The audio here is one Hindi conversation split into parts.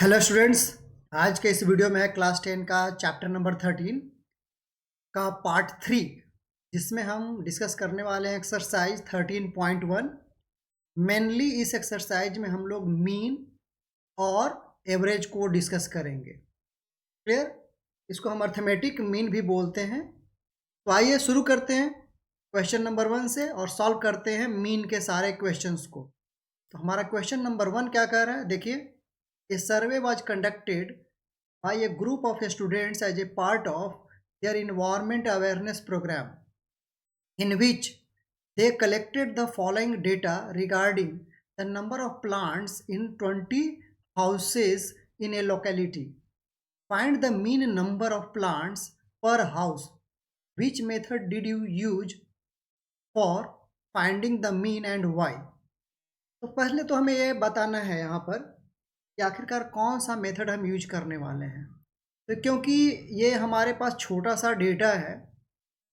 Hello students. आज के इस वीडियो में क्लास 10 का चैप्टर नंबर 13 का पार्ट 3, जिसमें हम डिस्कस करने वाले हैं एक्सरसाइज 13.1। मेनली इस एक्सरसाइज में हम लोग मीन और एवरेज को डिस्कस करेंगे। क्लियर? इसको हम अर्थमेटिक मीन भी बोलते हैं। तो आइए शुरू करते हैं क्वेश्चन नंबर 1 से और सॉल्व करते हैं मीन के सारे क्वेश्चंस को। तो हमारा क्वेश्चन नंबर 1 क्या कह रहा है, देखिए। A survey was conducted by a group of students as a part of their environment awareness program, in which they collected the following data regarding the number of plants in 20 houses in a locality. Find the mean number of plants per house. Which method did you use for finding the mean and why? तो पहले तो हमें ये बताना है यहाँ पर कि आखिरकार कौन सा मेथड हम यूज करने वाले हैं। तो क्योंकि ये हमारे पास छोटा सा डेटा है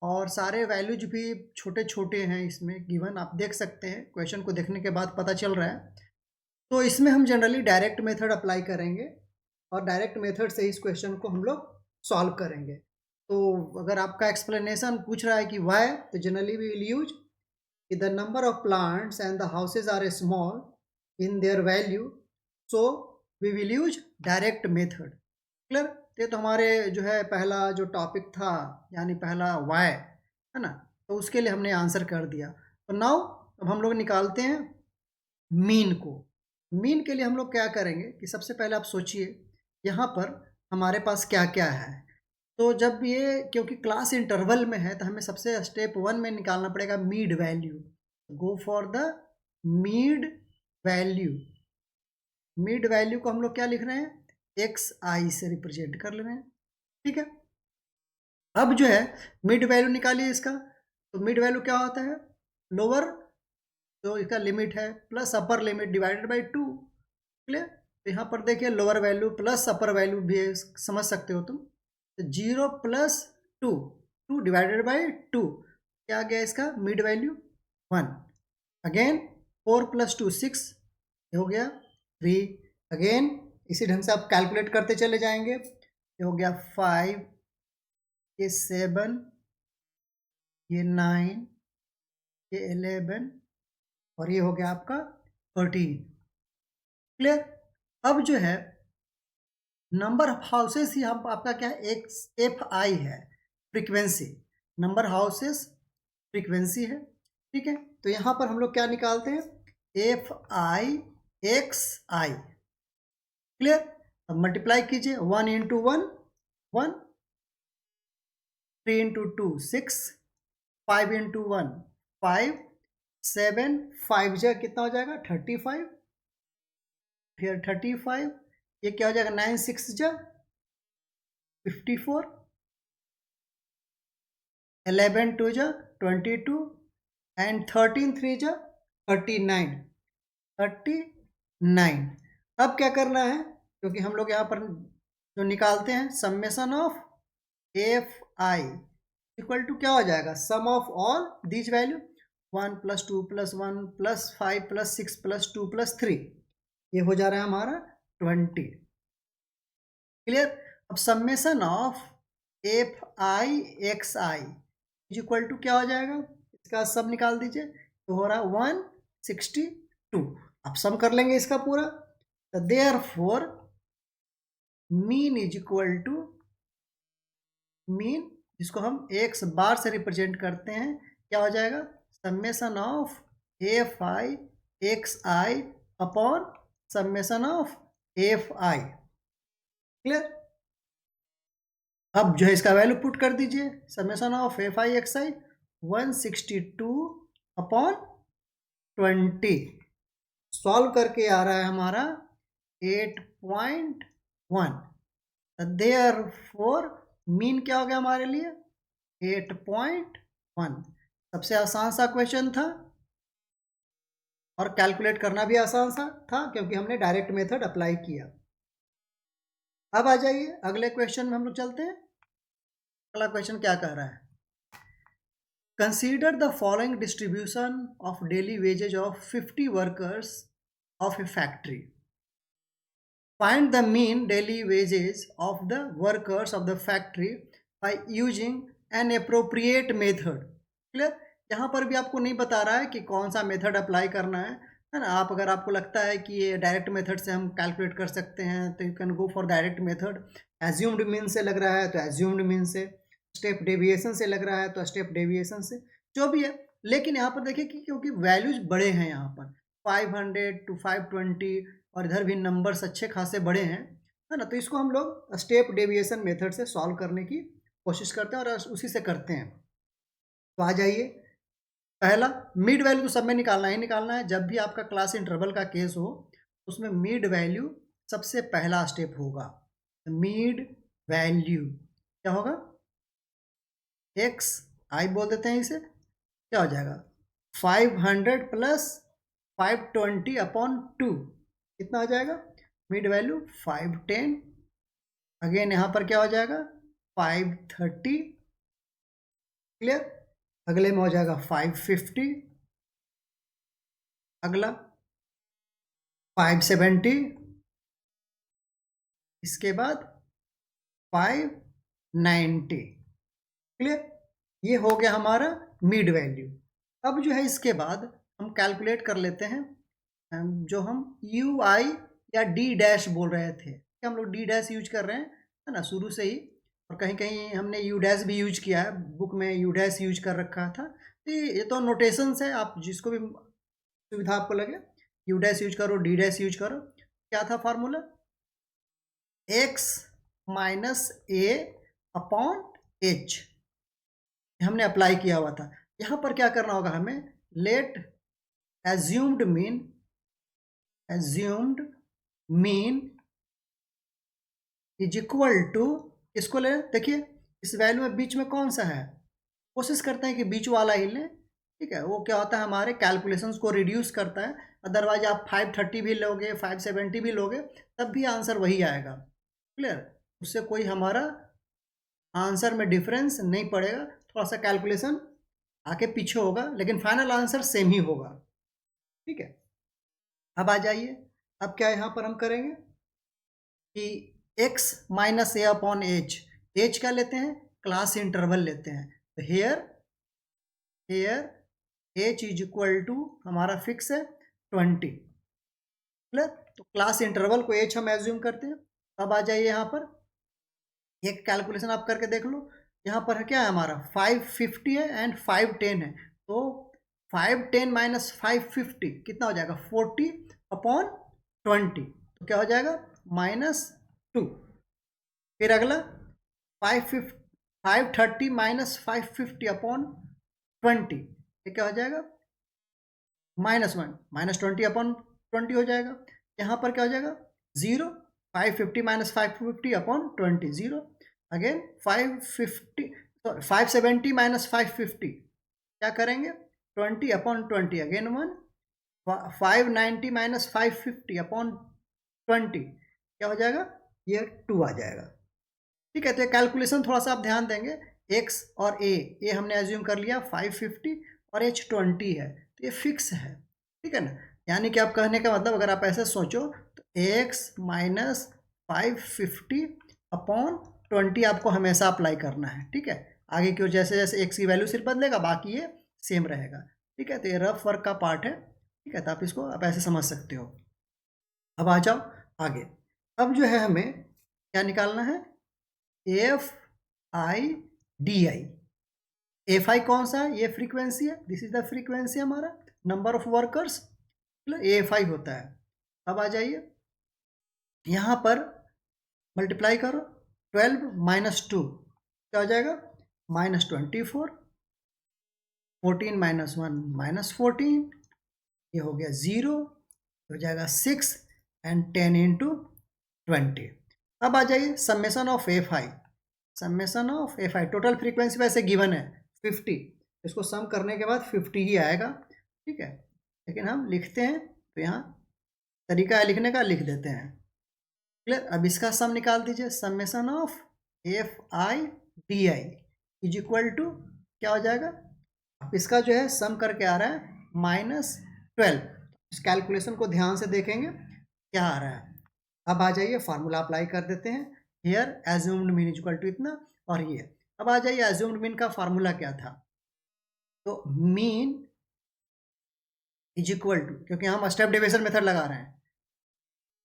और सारे वैल्यूज भी छोटे छोटे हैं इसमें गिवन, आप देख सकते हैं क्वेश्चन को देखने के बाद पता चल रहा है। तो इसमें हम जनरली डायरेक्ट मेथड अप्लाई करेंगे और डायरेक्ट मेथड से इस क्वेश्चन को हम लोग सॉल्व करेंगे। तो अगर आपका एक्सप्लेनेशन पूछ रहा है कि वाई, तो generally we will use the number of plants and the houses are small in their value, so we will use direct method. Clear? तो हमारे जो है पहला जो टॉपिक था यानी पहला वाई है ना, तो उसके लिए हमने आंसर कर दिया। तो नाउ अब हम लोग निकालते हैं मीन को। मीन के लिए हम लोग क्या करेंगे कि सबसे पहले आप सोचिए यहाँ पर हमारे पास क्या क्या है। तो जब ये क्योंकि क्लास इंटरवल में है तो हमें सबसे स्टेप 1 में निकालना पड़ेगा mid value. Go for the mid value. Mid value को हम लोग क्या लिख रहे हैं, एक्स आई से रिप्रेजेंट कर ले रहे हैं। ठीक है, अब जो है मिड वैल्यू निकालिए इसका। तो मिड वैल्यू क्या होता है, लोअर जो इसका लिमिट है plus upper limit divided by 2। Clear? तो यहाँ पर देखिए लोअर वैल्यू प्लस अपर वैल्यू भी समझ सकते हो तुम। तो 0 प्लस 2, 2 डिवाइडेड बाई 2, क्या आ गया इसका मिड वैल्यू 1। अगेन 4 प्लस 2 6, ये हो गया 3। अगेन इसी ढंग से आप कैलकुलेट करते चले जाएंगे। ये हो गया 5, ये 7, ये 9, ये 11 और ये हो गया आपका 13। क्लियर? अब जो है नंबर ऑफ हाउसेस ही हम आपका क्या है, एक एफ आई है, फ्रीक्वेंसी। नंबर हाउसेस फ्रीक्वेंसी है। ठीक है, तो यहाँ पर हम लोग क्या निकालते हैं, F i x I. Clear? अब मल्टीप्लाई कीजिए, 1 इंटू 1 1, 3 इंटू 2 6, 5 इंटू 1 5, 7 5 जा कितना हो जाएगा 35, फिर 35, ये क्या हो जाएगा 9 6 जा 54, 11 2 जा 22 एंड 13 3 जा 39 39। अब क्या करना है, क्योंकि हम लोग यहाँ पर जो निकालते हैं summation of F I equal to क्या हो जाएगा, sum of all these value 1 plus 2 plus 1 plus 5 plus 6 plus 2 plus 3, ये हो जा रहा है हमारा 20। क्लियर? अब summation of F i x i is equal to क्या हो जाएगा, इसका सब निकाल दीजिए, तो हो रहा है 162। अब सम कर लेंगे इसका पूरा, तो therefore mean is equal to mean, जिसको हम एक्स बार से रिप्रेजेंट करते हैं, क्या हो जाएगा summation of F i x I upon summation of F i. Clear? अब जो है इसका वैल्यू पुट कर दीजिए, summation of F i x I 162 upon 20। Solve करके आ रहा है हमारा 8.1। देयरफॉर मीन क्या हो गया हमारे लिए 8.1। सबसे आसान सा क्वेश्चन था और कैलकुलेट करना भी आसान सा था क्योंकि हमने डायरेक्ट मेथड अप्लाई किया। अब आ जाइए अगले क्वेश्चन में हम लोग चलते हैं। अगला क्वेश्चन क्या कह रहा है, consider the following distribution of daily wages of 50 workers of a factory. Find the mean daily wages of the workers of the factory by using an appropriate method. Clear? यहाँ पर भी आपको नहीं बता रहा है कि कौन सा मेथड अप्लाई करना है ना। आप अगर आपको लगता है कि ये डायरेक्ट मेथड से हम कैलकुलेट कर सकते हैं तो you can go for direct method. Assumed mean से लग रहा है तो एज्यूम्ड मीन से, स्टेप डेविएशन से लग रहा है तो स्टेप डेविएशन से, जो भी है। लेकिन यहाँ पर देखिए कि क्योंकि वैल्यूज बड़े हैं यहाँ पर 500 to 520 और इधर भी नंबर्स अच्छे खासे बड़े हैं, है ना, तो इसको हम लोग स्टेप डेविएशन मेथड से सॉल्व करने की कोशिश करते हैं और उसी से करते हैं। तो आ जाइए, पहला मिड वैल्यू तो सब में निकालना ही निकालना है। जब भी आपका क्लास इंटरवल का केस हो उसमें मिड वैल्यू सबसे पहला स्टेप होगा। मिड वैल्यू क्या होगा, एक्स आई बोल देते हैं इसे, क्या हो जाएगा 500 प्लस 520 अपॉन 2, कितना हो जाएगा मिड वैल्यू 510। अगेन यहाँ पर क्या हो जाएगा 530, क्लियर। अगले में हो जाएगा 550, अगला 570, इसके बाद 590, क्लियर। ये हो गया हमारा मिड वैल्यू। अब जो है इसके बाद हम कैलकुलेट कर लेते हैं जो हम यू आई या डी डैश बोल रहे थे, हम लोग डी डैश यूज कर रहे हैं, है ना, शुरू से ही। और कहीं कहीं हमने यू डैश भी यूज किया है, बुक में यू डैश यूज कर रखा था। तो ये तो नोटेशंस है, आप जिसको भी सुविधा आपको लगे यू डैश यूज करो, डी डैश यूज करो। क्या था formula, x minus a upon h, हमने अप्लाई किया हुआ था। यहाँ पर क्या करना होगा हमें, let assumed mean is equal to, इसको ले, देखिए इस वैल्यू में बीच में कौन सा है, कोशिश करते हैं कि बीच वाला ही लें, ठीक है। वो क्या होता है हमारे कैलकुलेशंस को रिड्यूस करता है। अदरवाइज आप 530 भी लोगे 570 भी लोगे तब भी आंसर वही आएगा, क्लियर। उससे कोई हमारा आंसर में डिफरेंस नहीं पड़ेगा, थोड़ा सा कैलकुलेशन आके पीछे होगा लेकिन फाइनल आंसर सेम ही होगा, ठीक है। अब आ जाइए, अब क्या यहाँ पर हम करेंगे कि x minus a upon h, h क्या लेते हैं, क्लास इंटरवल लेते हैं। तो here h is equal to हमारा फिक्स है 20, क्लियर। तो क्लास इंटरवल को एच हम एज्यूम करते हैं। अब आ जाइए यहाँ पर एक कैलकुलेशन आप करके देख लो। यहाँ पर क्या है हमारा 550 है एंड 510 है, तो 510 माइनस 550 कितना हो जाएगा 40 अपॉन 20, तो क्या हो जाएगा -2। फिर अगला 530 माइनस 550 अपॉन 20, ये क्या हो जाएगा -1, -20 अपॉन 20 हो जाएगा। यहाँ पर क्या हो जाएगा 0, 550 माइनस 550 अपॉन 20 0। अगेन 570 माइनस 550 क्या करेंगे 20 अपॉन 20, अगेन 1। 590 माइनस 550 अपॉन 20 क्या हो जाएगा, ये 2 आ जाएगा, ठीक है। तो ये कैलकुलेशन थोड़ा सा आप ध्यान देंगे, x और a हमने एज्यूम कर लिया 550 और h 20 है, तो ये फिक्स है, ठीक है ना। यानी कि आप कहने का मतलब अगर आप ऐसे सोचो तो x माइनस 550 अपॉन 20 आपको हमेशा अप्लाई करना है, ठीक है। आगे की ओर जैसे जैसे x की वैल्यू सिर्फ बदलेगा बाकी ये सेम रहेगा, ठीक है। तो ये रफ वर्क का पार्ट है, ठीक है। तो आप इसको आप ऐसे समझ सकते हो। अब आ जाओ आगे, अब जो है हमें क्या निकालना है, F I D I. F I कौन सा है, ये फ्रीक्वेंसी है, दिस इज द फ्रीक्वेंसी हमारा number of workers, F I होता है। अब आ जाइए यहाँ पर मल्टीप्लाई करो, 12 माइनस 2 क्या हो जाएगा -24, 14 माइनस 1 -14, ये हो गया 0, हो जाएगा 6 एंड 10 इंटू 20। अब आ जाइए summation of F I, summation of F I, total frequency वैसे गिवन है 50, इसको सम करने के बाद 50 ही आएगा, ठीक है। लेकिन हम लिखते हैं तो यहाँ तरीका है लिखने का, लिख देते हैं, क्लियर। अब इसका सम निकाल दीजिए, summation of F I D I is equal to क्या हो जाएगा, अब इसका जो है सम करके आ रहा है -12। इस कैलकुलेशन को ध्यान से देखेंगे क्या आ रहा है। अब आ जाइए फार्मूला अप्लाई कर देते हैं। Here assumed mean is equal to इतना और ये। अब आ जाइए एज्यूम्ड मीन का फार्मूला क्या था। तो मीन इज इक्वल टू, क्योंकि हम स्टेप डेविएशन मेथड लगा रहे हैं,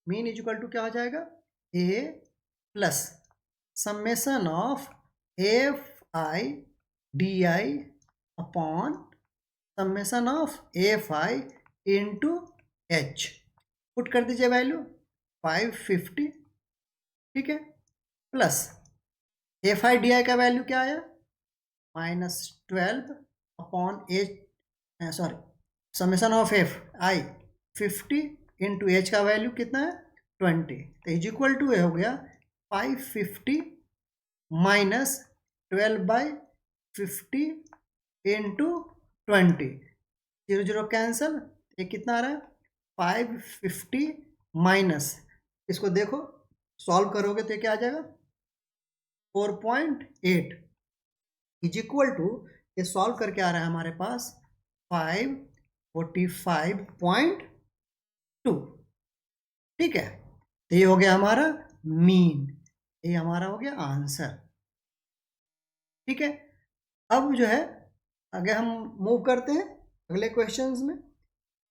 मीन इज इक्वल टू क्या हो जाएगा, ए plus summation of F I D I upon summation of F I into H. Put कर दीजिए वैल्यू 550, ठीक है, plus F I D I का वैल्यू क्या आया, -12 upon H, sorry summation of F I 50 into H का वैल्यू कितना है 20, तो इज इक्वल टू हो गया 550 माइनस 12/50 इंटू 20, 0 0 कैंसल, ये कितना आ रहा है 550 माइनस, इसको देखो सॉल्व करोगे तो ये क्या आ जाएगा 4.8 इज इक्वल टू, ये सॉल्व करके आ रहा है हमारे पास 545.2, ठीक है। तो ये हो गया हमारा मीन, ये हमारा हो गया आंसर, ठीक है। अब जो है आगे हम मूव करते हैं अगले क्वेश्चंस में।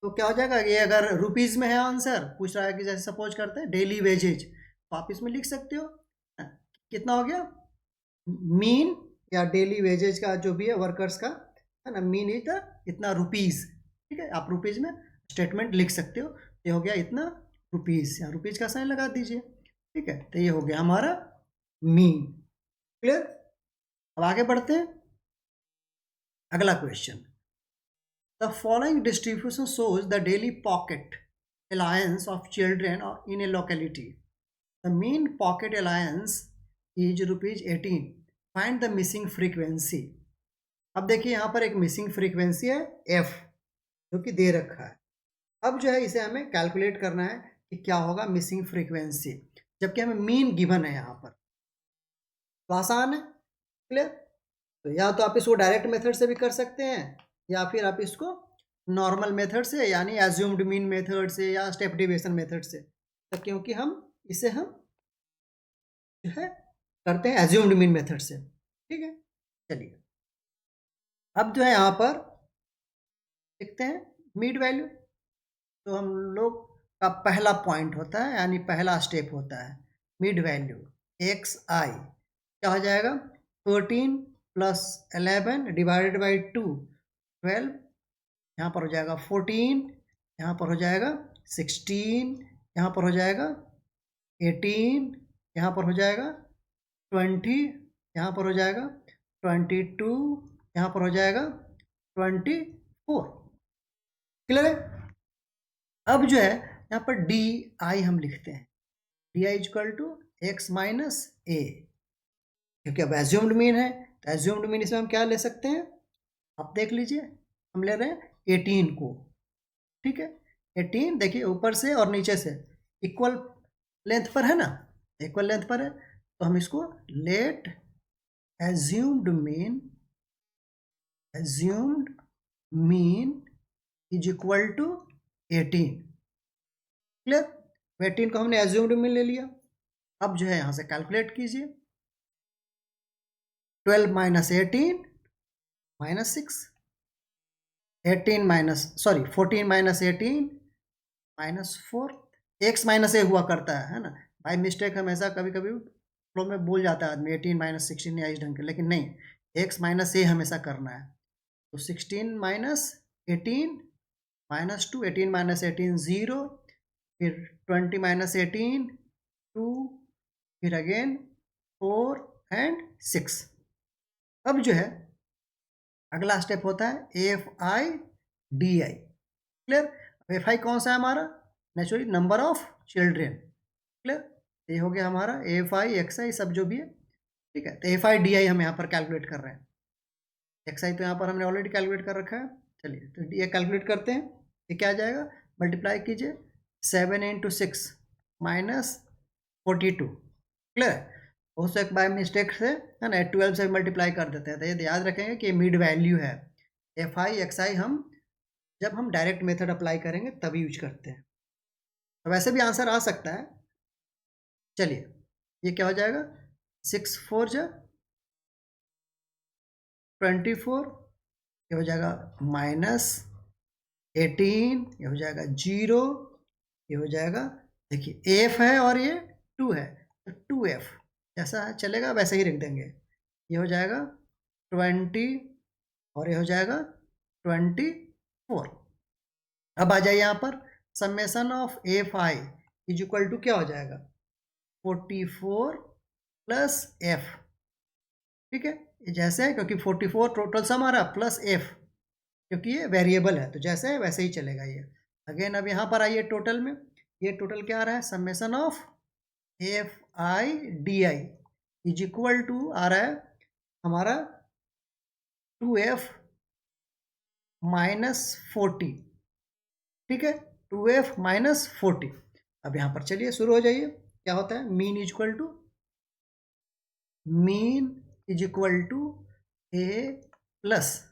तो क्या हो जाएगा, ये अगर रुपीज़ में है आंसर पूछ रहा है कि जैसे सपोज करते हैं डेली वेजेज, तो आप इसमें लिख सकते हो कितना हो गया मीन या डेली वेजेज का जो भी है वर्कर्स का, है ना, मीन इज इतना रुपीज़, ठीक है। आप रुपीज़ में स्टेटमेंट लिख सकते हो, ये हो गया इतना रुपीज़, या रुपीज़ का साइन लगा दीजिए, ठीक है। तो ये हो गया हमारा मीन, क्लियर। अब आगे बढ़ते हैं अगला question. The following distribution shows the daily pocket allowance of children in a locality. The mean pocket allowance is ₹18. Find the missing frequency. अब देखिए यहाँ पर एक मिसिंग फ्रीक्वेंसी है f, जो कि दे रखा है। अब जो है इसे हमें कैलकुलेट करना है कि क्या होगा मिसिंग फ्रीक्वेंसी, जबकि हमें मीन गिवन है यहाँ पर। तो आसान है, क्लियर। तो या तो आप इसको डायरेक्ट मेथड से भी कर सकते हैं, या फिर आप इसको नॉर्मल मेथड से यानी एज्यूम्ड मीन मेथड से या स्टेप डेविएशन मेथड से, तो क्योंकि हम इसे हम जो है करते हैं एज्यूम्ड मीन मेथड से, ठीक है। चलिए अब जो है यहाँ पर देखते हैं मिड वैल्यू। तो हम लोग का पहला पॉइंट होता है यानी पहला स्टेप होता है मिड वैल्यू एक्स आई, क्या हो जाएगा 13 + 11 डिवाइडेड बाई 2 12, यहाँ पर हो जाएगा 14, यहाँ पर हो जाएगा 16, यहाँ पर हो जाएगा 18, यहाँ पर हो जाएगा 20, यहाँ पर हो जाएगा 22, यहाँ पर हो जाएगा 24, क्लियर है। अब जो है यहाँ पर डी आई हम लिखते हैं, D I equal to x minus A, क्योंकि अब एज्यूम्ड मीन है तो एज्यूम्ड मीन इसमें हम क्या ले सकते हैं, आप देख लीजिए हम ले रहे हैं 18 को, ठीक है। 18 देखिए ऊपर से और नीचे से इक्वल लेंथ पर है ना, इक्वल लेंथ पर है, तो हम इसको let assumed mean is equal to 18, clear. 18 को हमने एज्यूम्ड मीन ले लिया। अब जो है यहाँ से कैलकुलेट कीजिए, 12 - 18 -6, 14 - 18 -4, एक्स माइनस ए हुआ करता है ना, बाई मिस्टेक हमेशा कभी कभी फ्लो में बोल जाता है आदमी 18 - 16 या इस ढंग के, लेकिन नहीं, एक्स माइनस ए हमेशा करना है। तो 16 - 18 -2, 18 - 18 0, फिर 20 - 18 2, फिर अगेन 4 एंड 6। अब जो है अगला स्टेप होता है F I D I, clear. F I कौन सा है हमारा, naturally number of children, clear. ये हो गया हमारा एफ आई एक्स आई सब जो भी है, ठीक है। तो एफ आई डी आई हम यहाँ पर कैलकुलेट कर रहे हैं, एक्स आई तो यहाँ पर हमने ऑलरेडी कैलकुलेट कर रखा है। चलिए तो डी आई कैलकुलेट करते हैं, ये क्या आ जाएगा, मल्टीप्लाई कीजिए 7 × 6 -42, क्लियर। उससे एक बाय मिस्टेक से है ना 12 से मल्टीप्लाई कर देते हैं, तो ये याद रखेंगे कि मिड वैल्यू है। एफ आई एक्स आई हम जब हम डायरेक्ट मेथड अप्लाई करेंगे तभी यूज करते हैं। तो वैसे भी आंसर आ सकता है, चलिए ये क्या हो जाएगा, 6 4 जा 24, ये हो जाएगा -18, ये हो जाएगा 0, ये हो जाएगा, देखिए एफ है और ये 2 है तो 2f जैसा चलेगा वैसे ही रख देंगे। ये हो जाएगा 20 और ये हो जाएगा 24। अब आ जाइए यहाँ पर, summation of F i is equal to क्या हो जाएगा, 44 प्लस एफ। ठीक है, ये जैसे है क्योंकि 44 टोटल सम आ रहा है प्लस एफ, क्योंकि ये वेरिएबल है तो जैसे है वैसे ही चलेगा ये। अगेन अब यहाँ पर आइए टोटल में, ये टोटल क्या आ रहा है, summation of F I D I is equal to आ रहा है हमारा 2f माइनस 40। ठीक है, 2f माइनस 40। अब यहाँ पर चलिए शुरू हो जाइए, क्या होता है, mean is equal to a plus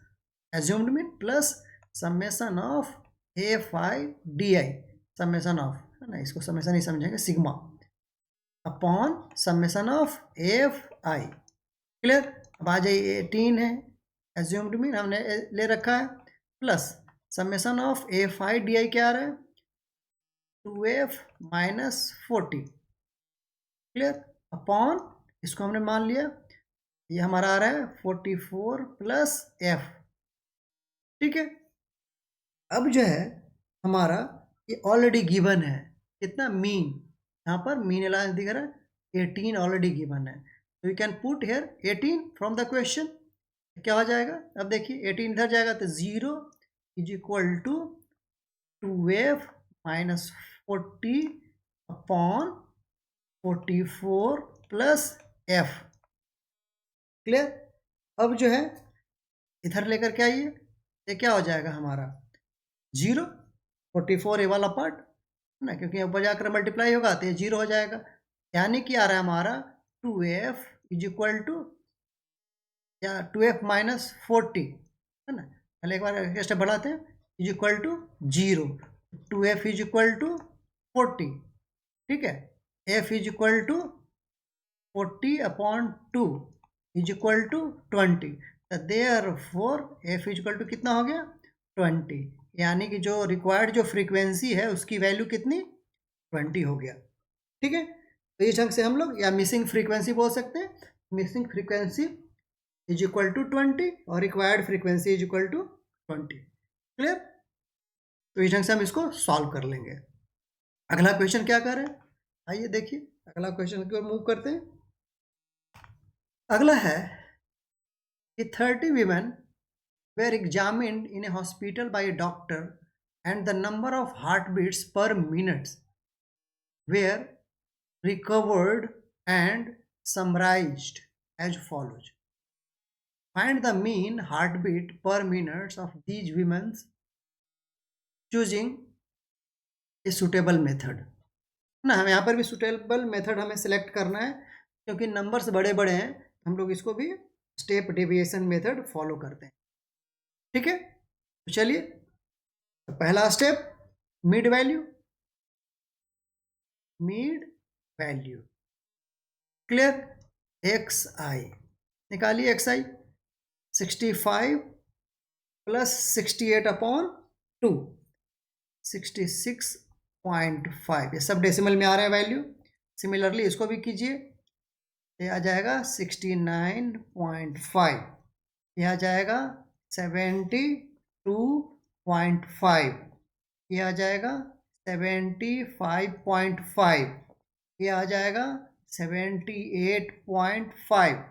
assumed mean plus summation of F I D i, summation of है ना, इसको समेसन ही समझेंगे, sigma upon summation of F i. Clear. अब आ जाइए 18 है, एज्यूम्ड मीन हमने ले रखा है, plus summation of F I D I क्या आ रहा है, 2f माइनस 40। क्लियर, अपॉन इसको हमने मान लिया, ये हमारा आ रहा है 44 प्लस एफ। ठीक है, अब जो है हमारा ये ऑलरेडी गिवन है, कितना, मीन, यहाँ पर मीन एलायंस दिख रहा है 18 ऑलरेडी गिवन है, तो you can put here 18 from the question. क्या हो जाएगा, अब देखिए 18 इधर जाएगा तो 0 is equal to 2f minus 40 upon 44 plus f। Clear. अब जो है इधर लेकर के आइए, ये क्या हो जाएगा हमारा 0, 44 ए वाला पार्ट है ना, क्योंकि ऊपर जाकर मल्टीप्लाई होगा तो ये 0 हो जाएगा, यानी कि आ रहा है हमारा 2f इज इक्वल टू या 2f माइनस 40 है ना, पहले एक बार स्टेप बढ़ाते हैं, is equal to 0, 2f is equal to 40। ठीक है, f is equal to 40 upon 2 is equal to 20, तो therefore f is equal to कितना हो गया 20, यानी कि जो रिक्वायर्ड जो फ्रीक्वेंसी है उसकी वैल्यू कितनी 20 हो गया। ठीक है, तो इस ढंग से हम लोग या मिसिंग फ्रीक्वेंसी बोल सकते हैं, missing frequency is equal to 20 और required frequency is equal to 20। Clear, तो इस ढंग से हम इसको सॉल्व कर लेंगे। अगला क्वेश्चन क्या कर रहे हैं, आइए देखिए अगला क्वेश्चन की ओर मूव करते हैं। अगला है कि 30 women were examined in a hospital by a doctor and the number of heartbeats per minute were recovered and summarized as follows. Find the mean heartbeat per minute of these women choosing a suitable method। ना हम यहाँ पर भी सुटेबल मेथड हमें सिलेक्ट करना है, क्योंकि नंबर्स बड़े बड़े हैं, हम लोग इसको भी स्टेप डेविएशन मेथड फॉलो करते हैं। ठीक है, तो चलिए पहला step mid value, clear, X I निकालिए, एक्स आई 65 प्लस 68 अपॉन 2 66.5, ये सब डेसिमल में आ रहा है वैल्यू। सिमिलरली इसको भी कीजिए, ये आ जाएगा 69.5, ये आ जाएगा 72.5, ये आ जाएगा 75.5, ये आ जाएगा 78.5,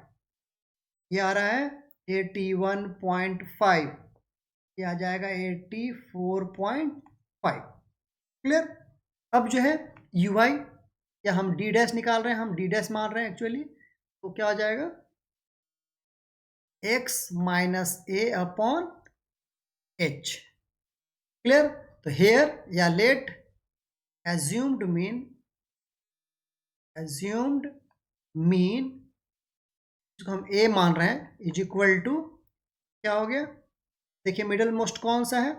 ये आ रहा है 81.5, ये आ जाएगा 84.5। क्लियर। अब जो है यू आई या हम डी डैश निकाल रहे हैं, हम डी डैश मान रहे हैं एक्चुअली, तो क्या हो जाएगा x minus a upon H. Clear, तो हेयर या लेट एज्यूम्ड मीन जिसको हम ए मान रहे हैं इज इक्वल टू क्या हो गया, देखिए मिडल मोस्ट कौन सा है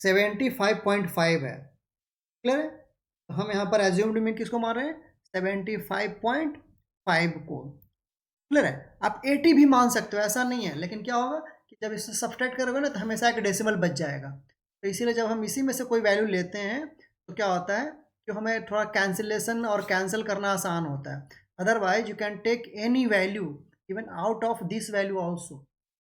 75.5 है। क्लियर है, तो हम यहाँ पर एज्यूम्ड मीन किसको मान रहे हैं, 75.5 को। क्लियर है। आप 80 भी मान सकते हो, ऐसा नहीं है, लेकिन क्या होगा कि जब इससे सब्ट्रैक्ट करोगे ना तो हमेशा एक डेसिमल बच जाएगा। तो इसीलिए जब हम इसी में से कोई वैल्यू लेते हैं तो क्या होता है कि हमें थोड़ा कैंसिलेशन और कैंसिल करना आसान होता है। Otherwise you can take any value even out of this value also.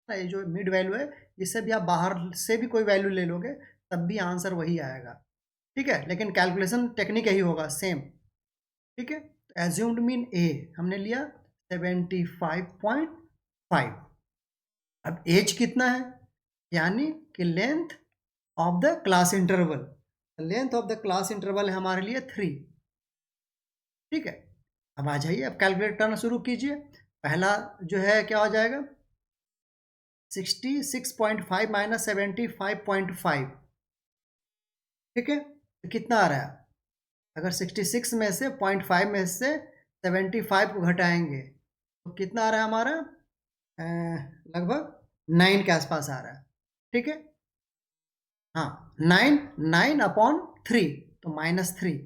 ये जो मिड वैल्यू है इससे भी आप बाहर से भी कोई वैल्यू ले लोगे तब भी आंसर वही आएगा। ठीक है, लेकिन कैलकुलेशन टेक्निक यही होगा सेम। ठीक है, एज्यूम्ड मीन ए हमने लिया 75.5। अब एज कितना है, यानी कि length of the class interval. Length of the class interval है हमारे लिए 3। ठीक है, अब आ जाइए, अब कैलकुलेट करना शुरू कीजिए। पहला जो है क्या हो जाएगा, 66.5 माइनस 75.5। ठीक है, तो कितना आ रहा है, अगर 66 में से 0.5 में से 75 को घटाएंगे तो कितना आ रहा है हमारा, लगभग 9 के आसपास आ रहा है। ठीक है, हाँ 9/3 तो -3।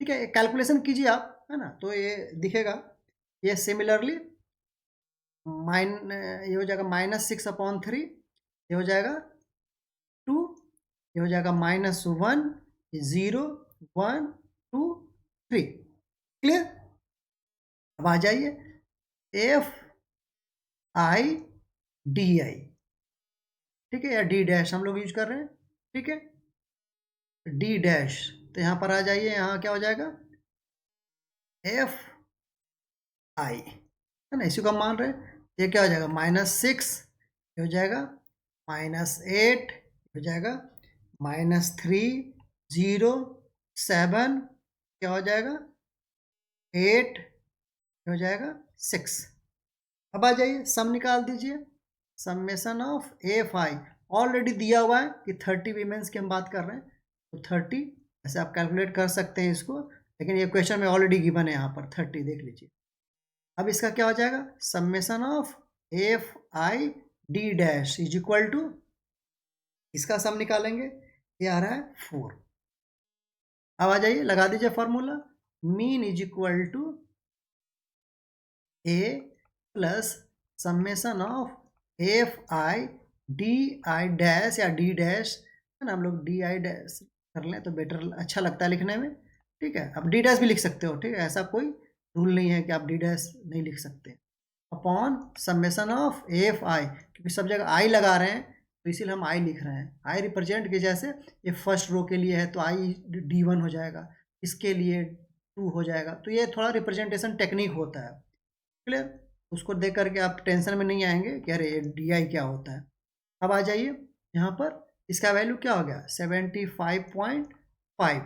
ठीक है, कैलकुलेशन कीजिए आप, है ना, तो ये दिखेगा। ये सिमिलरली ये हो जाएगा -6/3, ये हो जाएगा 2, ये हो जाएगा -1, 0, 1, 2, 3। क्लियर। अब आ जाइए FIDI। ठीक है, या डी डैश हम लोग यूज कर रहे हैं। ठीक है, डी डैश, तो यहाँ पर आ जाइए, यहाँ क्या हो जाएगा FI, है ना, इसी को हम मान रहे हैं। ये क्या हो जाएगा -6, ये हो जाएगा -8, हो जाएगा -3, 0, 7, क्या हो जाएगा 8, हो जाएगा 6। अब आ जाइए सम निकाल दीजिए। समेशन ऑफ AFI ऑलरेडी दिया हुआ है कि 30 वीमेंस की हम बात कर रहे हैं, तो 30 ऐसे आप कैलकुलेट कर सकते हैं इसको, लेकिन ये क्वेश्चन में ऑलरेडी गिवन है यहाँ पर 30, देख लीजिए। अब इसका क्या हो जाएगा, summation of FID dash is equal to, इसका सम निकालेंगे, ये आ रहा है 4। अब आ जाइए लगा दीजिए formula, mean is equal to A plus summation of FIDI dash या D डैश, है ना, हम लोग DI डैश कर लें तो बेटर, अच्छा लगता है लिखने में। ठीक है, अब D डैश भी लिख सकते हो, ठीक है, ऐसा कोई रूल नहीं है कि आप D डैश नहीं लिख सकते। अपॉन समेशन ऑफ AFI, क्योंकि सब जगह I लगा रहे हैं तो इसीलिए हम I लिख रहे हैं। I रिप्रेजेंट की, जैसे ये फर्स्ट रो के लिए है तो I D1 हो जाएगा, इसके लिए 2 हो जाएगा। तो ये थोड़ा रिप्रेजेंटेशन टेक्निक होता है। क्लियर, उसको देख करके आप टेंशन में नहीं आएंगे कि अरे DI क्या होता है। अब आ जाइए यहाँ पर, इसका वैल्यू क्या हो गया 75.5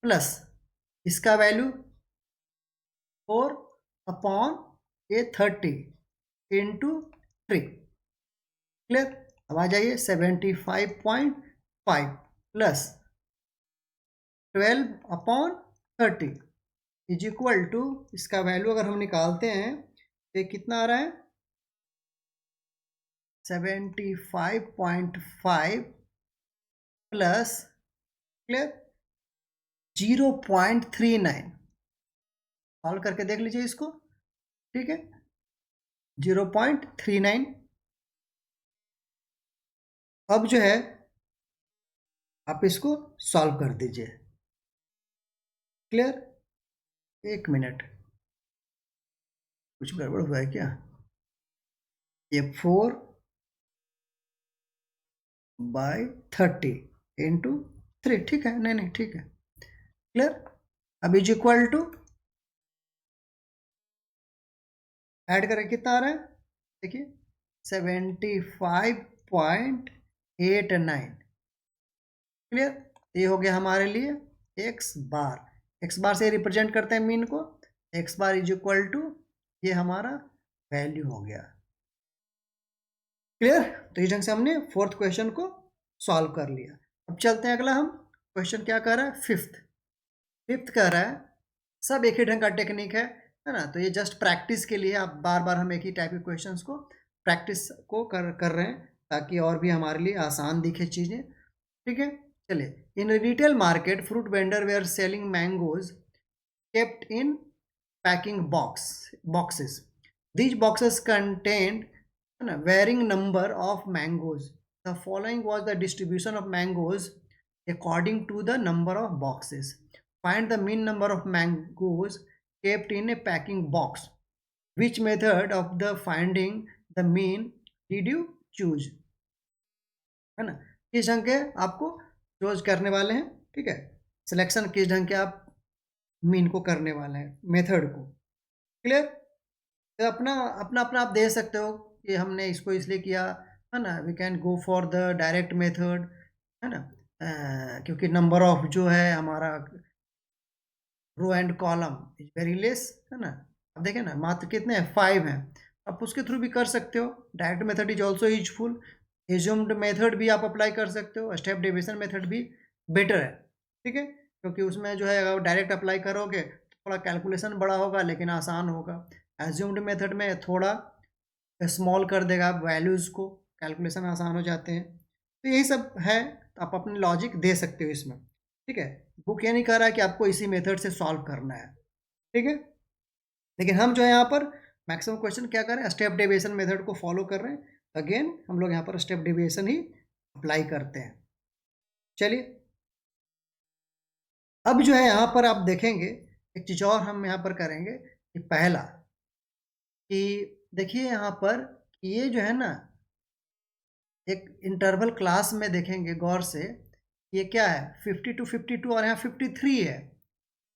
प्लस इसका वैल्यू 4/30 इंटू 3। क्लियर, अब आ जाइए 75.5 प्लस 12/30 इज इक्वल टू, इसका वैल्यू अगर हम निकालते हैं तो ये कितना आ रहा है 75.5 प्लस, क्लियर, 0.39। सॉल्व करके देख लीजिए इसको। ठीक है, 0.39। अब जो है आप इसको सॉल्व कर दीजिए। क्लियर, 1 मिनट, कुछ गड़बड़ हुआ है क्या, ये 4/30 इंटू 3, ठीक है, नहीं ठीक है। क्लियर, अब इज इक्वल टू, ऐड करें कितना आ रहा है, देखिए 75.89। क्लियर, ये हो गया हमारे लिए x बार। x बार से रिप्रेजेंट करते हैं मीन को, x bar is equal to, ये हमारा वैल्यू हो गया। क्लियर, तो इस ढंग से हमने फोर्थ क्वेश्चन को सॉल्व कर लिया। अब चलते हैं अगला, हम क्वेश्चन क्या कर रहा है, फिफ्थ कह रहा है, सब एक ही ढंग का टेक्निक है ना, तो ये जस्ट प्रैक्टिस के लिए, आप बार बार हम एक ही टाइप के क्वेश्चंस को प्रैक्टिस को कर रहे हैं ताकि और भी हमारे लिए आसान दिखे चीज़ें। ठीक है, चलिए, in retail market fruit vendor they are selling mangoes kept in packing boxes. These boxes contained a varying number of mangoes. The following was the distribution of mangoes according to the number of boxes. Find the mean number of mangoes kept in a packing box. Which method of the finding the mean did you choose? है ना, किस ढंग के आपको चूज करने वाले हैं, ठीक है, सिलेक्शन किस ढंग के आप मीन को करने वाले हैं, मेथड को। क्लियर? तो अपना अपना अपना आप दे सकते हो कि हमने इसको इसलिए किया, है ना, we can go for the direct method, है ना, क्योंकि नंबर ऑफ जो है हमारा row and column is very less, है ना। अब देखें ना, मात्र कितने हैं, 5 हैं। आप उसके थ्रू भी कर सकते हो। Direct method is also useful. Assumed method भी आप अप्लाई कर सकते हो। स्टेप डेविएशन मेथड भी बेटर है, ठीक है, क्योंकि उसमें जो है अगर डायरेक्ट अप्लाई करोगे तो थोड़ा कैलकुलेशन बड़ा होगा लेकिन आसान होगा। एज्यूम्ड मेथड में थोड़ा स्मॉल कर देगा वैल्यूज़ को, कैलकुलेशन आसान हो जाते हैं। तो यही सब है, तो आप अपनी लॉजिक दे सकते हो इसमें, ठीक है। बुक ये नहीं कह रहा है कि आपको इसी मेथड से सॉल्व करना है, ठीक है, लेकिन हम जो है यहाँ पर मैक्सिमम क्वेश्चन क्या कर रहे हैं, स्टेप डेविएशन मेथड को फॉलो कर रहे हैं। अगेन हम लोग यहाँ पर स्टेप डेविएशन ही अप्लाई करते हैं। चलिए, अब जो है यहाँ पर आप देखेंगे एक चीज़ और हम यहाँ पर करेंगे कि पहला कि देखिए यहाँ पर ये जो है ना, एक इंटरवल क्लास में देखेंगे गौर से, ये क्या है 50 to 52 और यहाँ 53 है।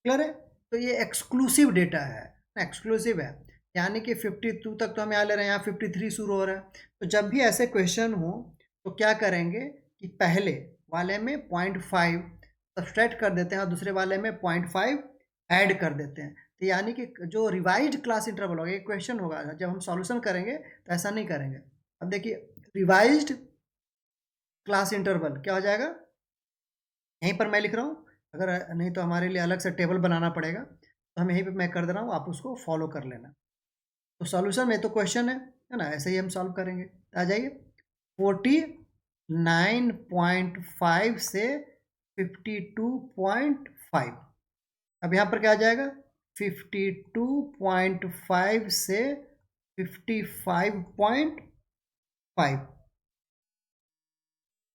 क्लियर है? तो ये एक्सक्लूसिव डेटा है, एक्सक्लूसिव है, यानी कि 52 तक तो हम यहाँ ले रहे हैं, यहाँ 53 शुरू हो रहा है। तो जब भी ऐसे क्वेश्चन हो तो क्या करेंगे कि पहले वाले में 0.5 सब्सट्रैक्ट कर देते हैं और दूसरे वाले में 0.5 ऐड कर देते हैं। तो यानी कि जो रिवाइज्ड क्लास इंटरवल होगा, एक क्वेश्चन होगा, जब हम सॉल्यूशन करेंगे तो ऐसा नहीं करेंगे। अब देखिए, रिवाइज्ड क्लास इंटरवल क्या हो जाएगा, यहीं पर मैं लिख रहा हूँ, अगर नहीं तो हमारे लिए अलग से टेबल बनाना पड़ेगा, तो हम यहीं पे मैं कर दे रहा हूँ, आप उसको फॉलो कर लेना। तो सॉल्यूशन में तो क्वेश्चन है ना, ऐसे ही हम सॉल्व करेंगे। आ जाइए, 49.5 से 52.5। अब यहाँ पर क्या आ जाएगा, 52.5 से 55.5,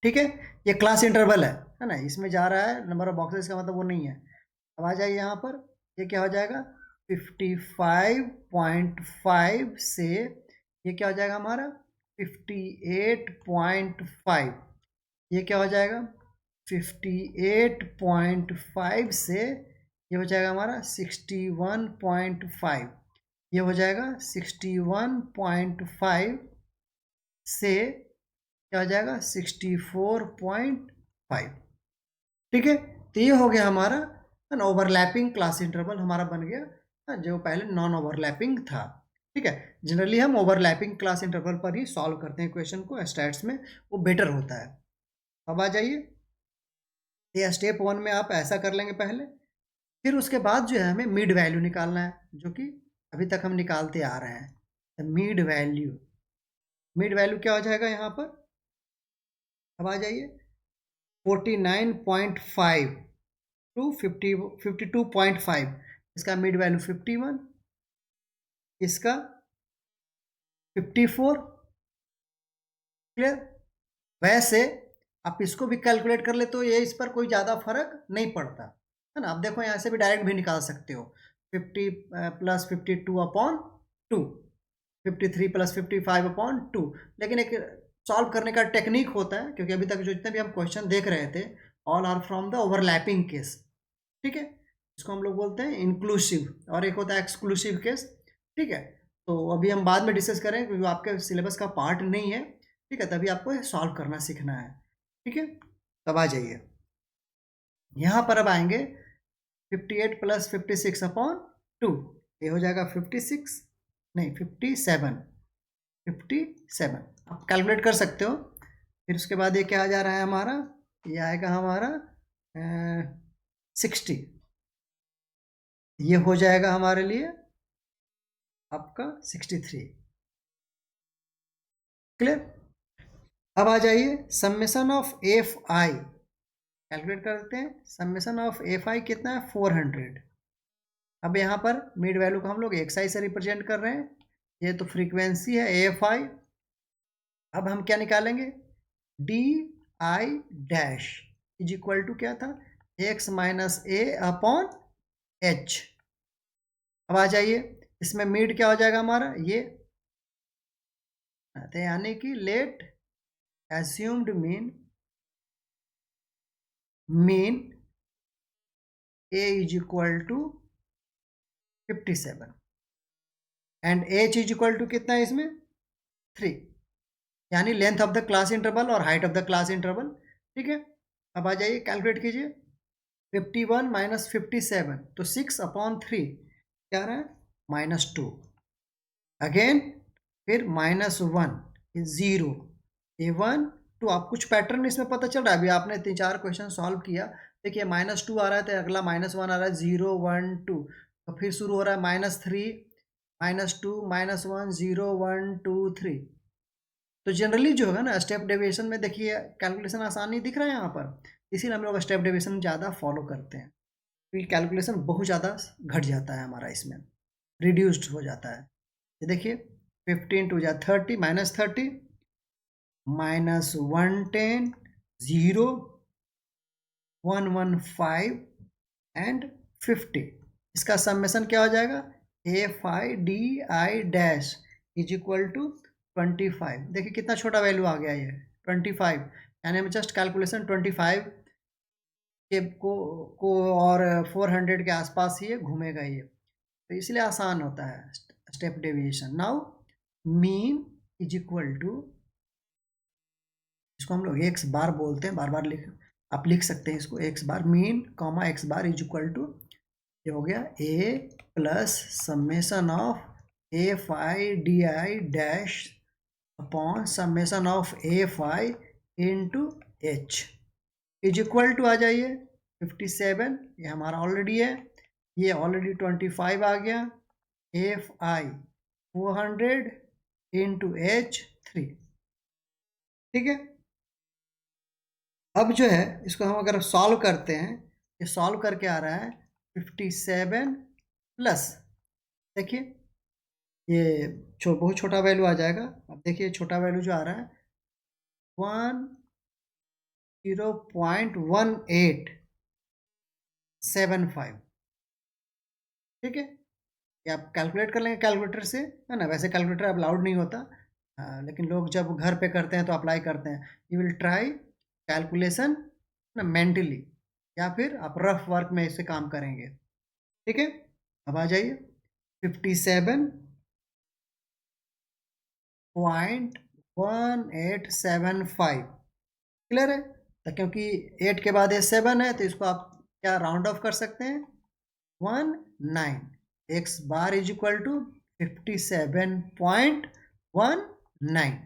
ठीक है। ये क्लास इंटरवल है ना, इसमें जा रहा है, नंबर ऑफ बॉक्सेस का मतलब वो नहीं है। अब आ जाइए यहाँ पर, ये क्या हो जाएगा 55.5 से ये क्या हो जाएगा हमारा 58.5, ये क्या हो जाएगा 58.5 से ये हो जाएगा हमारा 61.5, ये हो जाएगा 61.5 से क्या हो जाएगा 64.5, ठीक है। तो ये हो गया हमारा ओवरलैपिंग क्लास इंटरवल, हमारा बन गया जो पहले नॉन ओवरलैपिंग था, ठीक है। जनरली हम ओवरलैपिंग क्लास इंटरवल पर ही सॉल्व करते हैं क्वेश्चन को, स्टैट्स में वो बेटर होता है। अब आ जाइए, ये स्टेप 1 में आप ऐसा कर लेंगे पहले, फिर उसके बाद जो है हमें मिड वैल्यू निकालना है, जो कि अभी तक हम निकालते आ रहे हैं। मिड वैल्यू, मिड वैल्यू क्या हो जाएगा यहाँ पर, अब आ जाइए 49.5 टू 52.5, इसका मिड वैल्यू 51, इसका 54। क्लियर? वैसे आप इसको भी कैलकुलेट कर ले तो ये इस पर कोई ज़्यादा फर्क नहीं पड़ता, है ना। आप देखो यहाँ से भी डायरेक्ट भी निकाल सकते हो, 50 प्लस 52/2, 53 प्लस 55/2, लेकिन एक सॉल्व करने का टेक्निक होता है, क्योंकि अभी तक जो जितने भी हम क्वेश्चन देख रहे थे all are from the overlapping case, ठीक है। इसको हम लोग बोलते हैं इंक्लूसिव और एक होता है एक्सक्लूसिव केस, ठीक है। तो अभी हम बाद में डिस्कस करें क्योंकि आपके सिलेबस का पार्ट नहीं है, ठीक है, तभी आपको सॉल्व करना सीखना है, ठीक है। तब आ जाइए यहाँ पर, अब आएंगे 58 प्लस 56/2, ये हो जाएगा 56, नहीं 57 आप कैलकुलेट कर सकते हो। फिर उसके बाद ये क्या आ जा रहा है हमारा, ये आएगा हमारा 60, ये हो जाएगा हमारे लिए आपका 63। क्लियर? अब आ जाइए, summation of F I calculate करते हैं। समेशन ऑफ एफ आई कितना है 400। अब यहाँ पर मिड वैल्यू को हम लोग एक्स आई से रिप्रेजेंट कर रहे हैं, ये तो फ्रीक्वेंसी है एफ आई। अब हम क्या निकालेंगे, d I dash is equal to क्या था, x minus a upon h. अब आ जाइए, इसमें मिड क्या हो जाएगा हमारा, ये तो यानी कि let assumed mean A is equal to 57 and H is equal to कितना है इसमें 3, यानी length of the class interval और height of the class interval. ठीक है, अब आ जाइए कैलकुलेट कीजिए। 51 माइनस 57 तो 6/3 क्या रहा है -2। अगेन फिर -1 0 ये 1 2। आप कुछ पैटर्न इसमें पता चल रहा है, अभी आपने 3-4 क्वेश्चन सॉल्व किया। देखिए -2 आ रहा है तो अगला -1 आ रहा है, 0 1 2, तो फिर शुरू हो रहा है -3 -2 -1 0 1 2 3। तो जनरली जो है ना स्टेप डेविएशन में देखिए कैलकुलेशन आसानी दिख रहा है यहाँ पर, इसीलिए हम लोग स्टेप डेविएशन ज़्यादा फॉलो करते हैं, क्योंकि कैलकुलेशन बहुत ज़्यादा घट जाता है हमारा, इसमें रिड्यूस्ड हो जाता है। ये देखिए 15 2 जा 30 -30 -110 0 115 एंड 50। इसका समेशन क्या हो जाएगा, f I D I dash is equal to 25। देखिए कितना छोटा वैल्यू आ गया ये 25, यानी हम जस्ट कैलकुलेशन 25 के को और 400 के आसपास ही घूमेगा ये, तो इसलिए आसान होता है step deviation. Now mean is equal to, इसको हम लोग एक्स बार बोलते हैं, बार बार आप लिख सकते हैं इसको X bar, mean comma X bar is equal to ये हो गया A plus summation of F I D I dash upon summation of F I into H is equal to, आ जाइए 57, ये हमारा ऑलरेडी है, ये ऑलरेडी 25 आ गया, एफ आई 400 इंटू एच 3। ठीक है, अब जो है इसको हम अगर सॉल्व करते हैं, ये सॉल्व करके आ रहा है 57 प्लस, देखिए ये बहुत छोटा वैल्यू आ जाएगा। अब देखिए छोटा वैल्यू जो आ रहा है 0.1875। ठीक है, ये आप कैलकुलेट कर लेंगे कैलकुलेटर से, है ना। वैसे कैलकुलेटर अब अलाउड नहीं होता, लेकिन लोग जब घर पे करते हैं तो अप्लाई करते हैं। यू विल ट्राई कैलकुलेशन ना मेंटली, या फिर आप रफ वर्क में इससे काम करेंगे। ठीक है, अब आ जाइए 57.1875 क्लियर है, तो क्योंकि 8 के बाद ये 7 है तो इसको आप क्या राउंड ऑफ कर सकते हैं 19। X bar is equal to 57.19।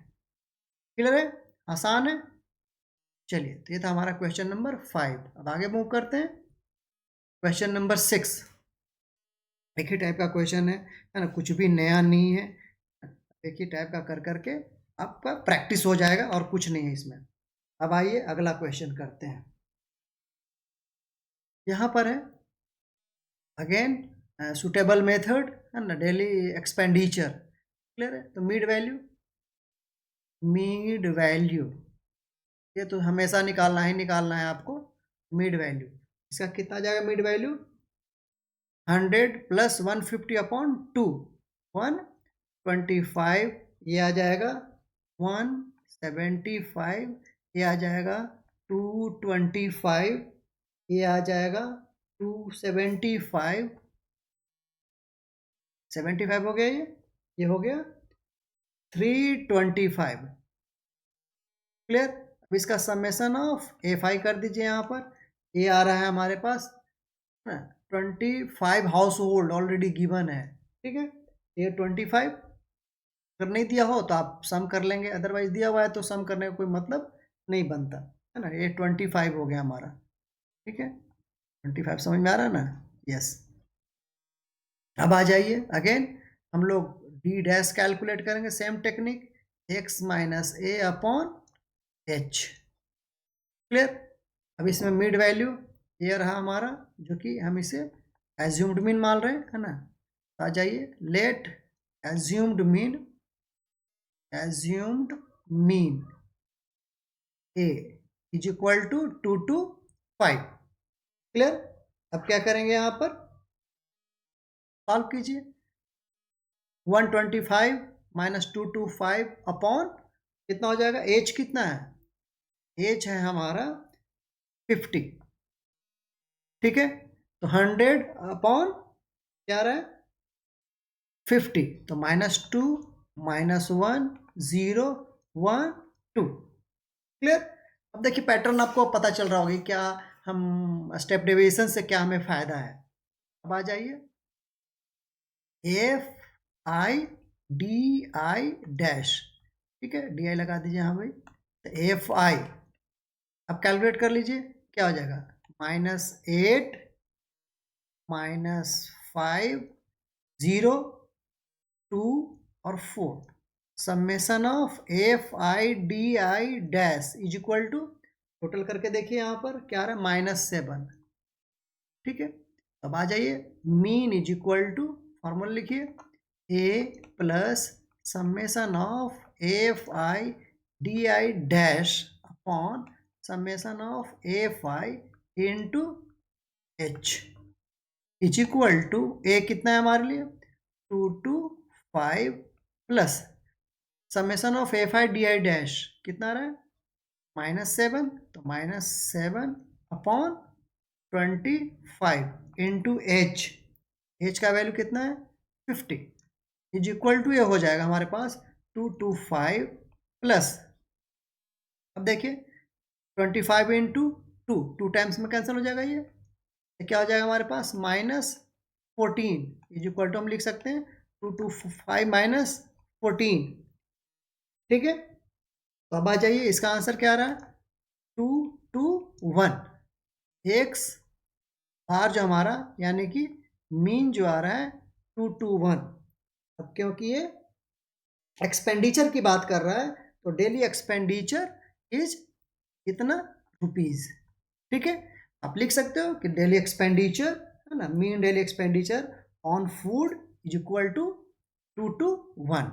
Clear है, आसान है। चलिए, तो ये था हमारा क्वेश्चन नंबर 5। अब आगे मूव करते हैं क्वेश्चन नंबर 6। एक ही टाइप का क्वेश्चन है ना, कुछ भी नया नहीं है, एक ही टाइप का कर करके आपका प्रैक्टिस हो जाएगा और कुछ नहीं है इसमें। अब आइए अगला क्वेश्चन करते हैं। यहाँ पर है अगेन सुटेबल मेथड है ना, डेली एक्सपेंडिचर क्लियर है। तो मिड वैल्यू ये तो हमेशा निकालना ही निकालना है आपको। मिड वैल्यू इसका कितना जाएगा, मिड वैल्यू 100 प्लस 150/2 125, ये आ जाएगा 175, ये आ जाएगा 225, ये आ जाएगा 275 75 हो गया, ये हो गया 325 क्लियर। अब इसका समेशन ऑफ एफ आई कर दीजिए, यहाँ पर ये आ रहा है हमारे पास 25 हाउस होल्ड ऑलरेडी गिवन है। ठीक है, ये 25 अगर नहीं दिया हो तो आप सम कर लेंगे, अदरवाइज दिया हुआ है तो सम करने का कोई मतलब नहीं बनता है ना। ये 25 हो गया हमारा। ठीक है, 25 समझ में आ रहा है ना, यस। अब आ जाइए अगेन हम लोग डी डैश कैलकुलेट करेंगे, same technique, x minus a upon H clear. अब इसमें मिड वैल्यू ये रहा हमारा, जो कि हम इसे एज्यूम्ड मीन मान रहे हैं, है ना। तो आ जाइए, let assumed mean A is equal to 2 to 5। Clear. अब क्या करेंगे, यहाँ पर सॉल्व कीजिए। 125 माइनस 225 अपॉन कितना हो जाएगा, एज कितना है, एज है हमारा 50, ठीक है। तो 100 अपॉन क्या रहा है 50, तो -2 -1 0 1 2। क्लियर। अब देखिए पैटर्न आपको पता चल रहा होगा क्या, हम स्टेप डेविएशन से क्या हमें फायदा है। अब आ जाइए, f I D I dash, ठीक है, डी आई लगा दीजिए, हाँ भाई। तो एफ आई, अब कैलकुलेट कर लीजिए क्या हो जाएगा, -8 -5 0 2 और 4, summation of F I D I dash is equal to, total करके देखिए यहाँ पर क्या आ रहा है -7, ठीक है। अब आ जाइए, mean is equal to, formula लिखिए, a plus summation of F I D I dash upon summation of F I into H is equal to, a कितना है हमारे लिए 2 to 5 plus summation of F I D I dash कितना रहा है -7, तो -7 अपॉन 25 इंटू एच, एच का वैल्यू कितना है 50 इज इक्वल टू, ये हो जाएगा हमारे पास 225 प्लस, अब देखिए 25 इंटू 2 टाइम्स में कैंसिल हो जाएगा, ये क्या हो जाएगा हमारे पास -14 इज इक्वल टू, हम लिख सकते हैं 225 -14, ठीक है। तो अब आ जाइए, इसका आंसर क्या आ रहा है 2 to 1, एक्स बार जो हमारा यानी कि मीन जो आ रहा है 2 to 1। अब क्योंकि ये एक्सपेंडिचर की बात कर रहा है, तो डेली एक्सपेंडिचर इज कितना रुपीज, ठीक है। आप लिख सकते हो कि डेली एक्सपेंडिचर, है ना, mean daily expenditure on food is equal to 2 to 1,